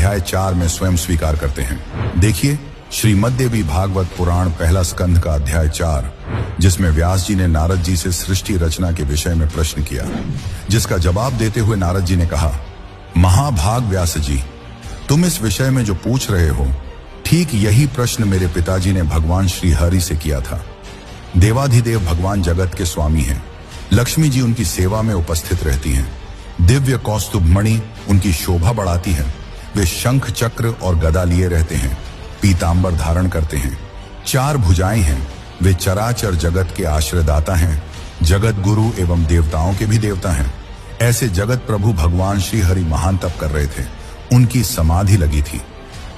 अध्याय 4 में स्वयं स्वीकार करते हैं। देखिए श्रीमद्देवी भागवत पुराण पहला स्कंध का अध्याय 4, जिसमें व्यास जी ने नारद जी से सृष्टि रचना के विषय में प्रश्न किया, जिसका जवाब देते हुए नारद जी ने कहा, महाभाग व्यास जी, तुम इस विषय में जो पूछ रहे हो, ठीक यही प्रश्न मेरे पिताजी ने भगवान श्री हरि से किया था। देवाधिदेव भगवान जगत के स्वामी हैं। लक्ष्मी जी उनकी सेवा में उपस्थित रहती हैं। दिव्य कौस्तुभ मणि उनकी शोभा बढ़ाती है। वे शंख चक्र और गदा लिए रहते हैं, पीतांबर धारण करते हैं, 4 भुजाएं हैं। वे चराचर जगत के आश्रयदाता हैं, जगत गुरु एवं देवताओं के भी देवता हैं। ऐसे जगत प्रभु भगवान श्री हरि महान तप कर रहे थे। उनकी समाधि लगी थी।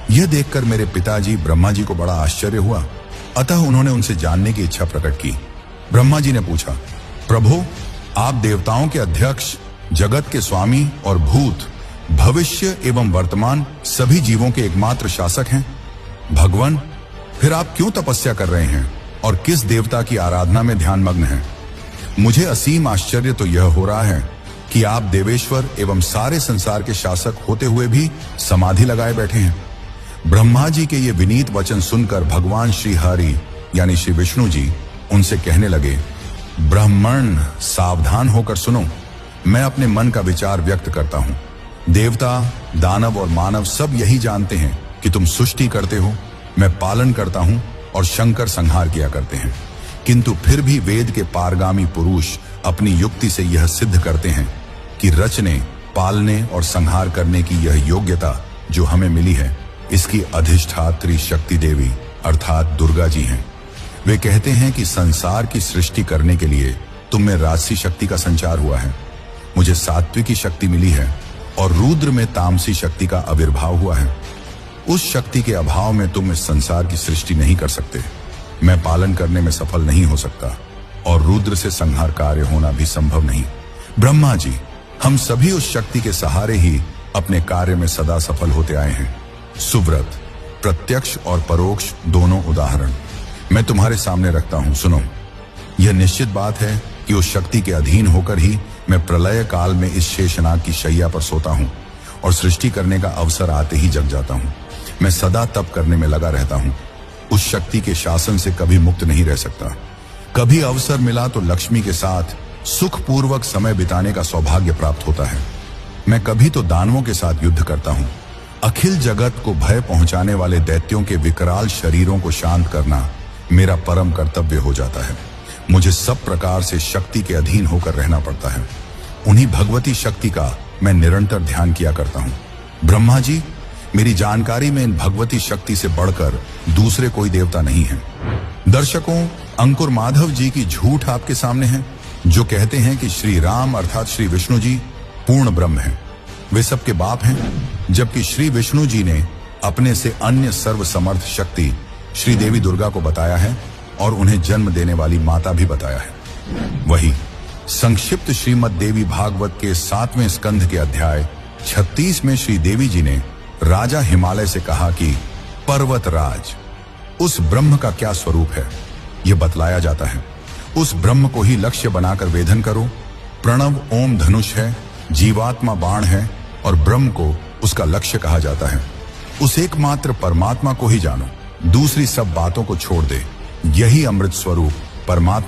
यह देखकर मेरे पिताजी ब्रह्मा जी को बड़ा आश्चर्य हुआ। अतः उन्होंने उनसे जानने की इच्छा प्रकट की। ब्रह्मा जी ने पूछा, प्रभु, आप देवताओं के अध्यक्ष, जगत के स्वामी और भूत, भविष्य एवं वर्तमान सभी जीवों के एकमात्र शासक हैं। भगवान, फिर आप क्यों तपस्या कर रहे हैं और किस देवता की आराधना में ध्यानमग्न हैं? मुझे असीम आश्चर्य तो यह हो रहा है कि आप देवेश्वर एवं सारे संसार के शासक होते हुए भी समाधि लगाए बैठे हैं। ब्रह्मा जी के ये विनीत वचन सुनकर भगवान श्री हरि यानी श्री विष्णु जी उनसे कहने लगे, ब्राह्मण, सावधान होकर सुनो। मैं अपने मन का विचार व्यक्त करता हूँ। देवता, दानव और मानव सब यही जानते हैं कि तुम सृष्टि करते हो, मैं पालन करता हूँ और शंकर संहार किया करते हैं। किंतु फिर भी वेद के पारगामी पुरुष अपनी युक्ति से यह सिद्ध करते हैं कि रचने, पालने और संहार करने की यह योग्यता जो हमें मिली है, इसकी अधिष्ठात्री शक्ति देवी अर्थात दुर्गा जी हैं। वे कहते हैं कि संसार की सृष्टि करने के लिए तुम में राजसी शक्ति का संचार हुआ है, मुझे सात्विकी शक्ति मिली है और रुद्र में तामसी शक्ति का आविर्भाव हुआ है। उस शक्ति के अभाव में तुम इस संसार की सृष्टि नहीं कर सकते। मैं पालन करने में सफल नहीं हो सकता और रुद्र से संहार कार्य होना भी संभव नहीं। ब्रह्मा जी, हम सभी उस शक्ति के सहारे ही अपने कार्य में सदा सफल होते आए हैं। सुव्रत, प्रत्यक्ष और परोक्ष दोनों उदाहरण मैं तुम्हारे सामने रखता हूं, सुनो। यह निश्चित बात है कि उस शक्ति के अधीन होकर ही मैं प्रलय काल में इस शेषनाग की शैया पर सोता हूं और सृष्टि करने का अवसर आते ही जग जाता हूं। मैं सदा तप करने में लगा रहता हूं। उस शक्ति के शासन से कभी मुक्त नहीं रह सकता। कभी अवसर मिला तो लक्ष्मी के साथ सुखपूर्वक समय बिताने का सौभाग्य प्राप्त होता है। मैं कभी तो दानवों के साथ युद्ध करता हूं। अखिल जगत को भय पहुंचाने वाले दैत्यों के विकराल शरीरों को शांत करना मेरा परम कर्तव्य हो जाता है। मुझे सब प्रकार से शक्ति के अधीन होकर रहना पड़ता है। उन्हीं भगवती शक्ति का मैं निरंतर ध्यान किया करता हूँ। ब्रह्मा जी, मेरी जानकारी में इन भगवती शक्ति से बढ़कर दूसरे कोई देवता नहीं है। दर्शकों, अंकुर माधव जी की झूठ आपके सामने है, जो कहते हैं कि श्री राम अर्थात श्री विष्णु जी पूर्ण ब्रह्म हैं। वे सबके बाप हैं, जबकि श्री विष्णु जी ने अपने से अन्य सर्वसमर्थ शक्ति श्री देवी दुर्गा को बताया है और उन्हें जन्म देने वाली माता भी बताया है। वही संक्षिप्त श्रीमद देवी भागवत के 7वें स्कंध के अध्याय 36 में श्री देवी जी ने राजा हिमालय से कहा कि पर्वतराज, उस ब्रह्म का क्या स्वरूप है यह बतलाया जाता है। उस ब्रह्म को ही लक्ष्य बनाकर वेधन करो। प्रणव ओम धनुष है, जीवात्मा बाण है और ब्रह्म को उसका लक्ष्य कहा जाता है। उस एकमात्र परमात्मा को ही जानो, दूसरी सब बातों को छोड़ दे। यही अमृत स्वरूप परमात्मा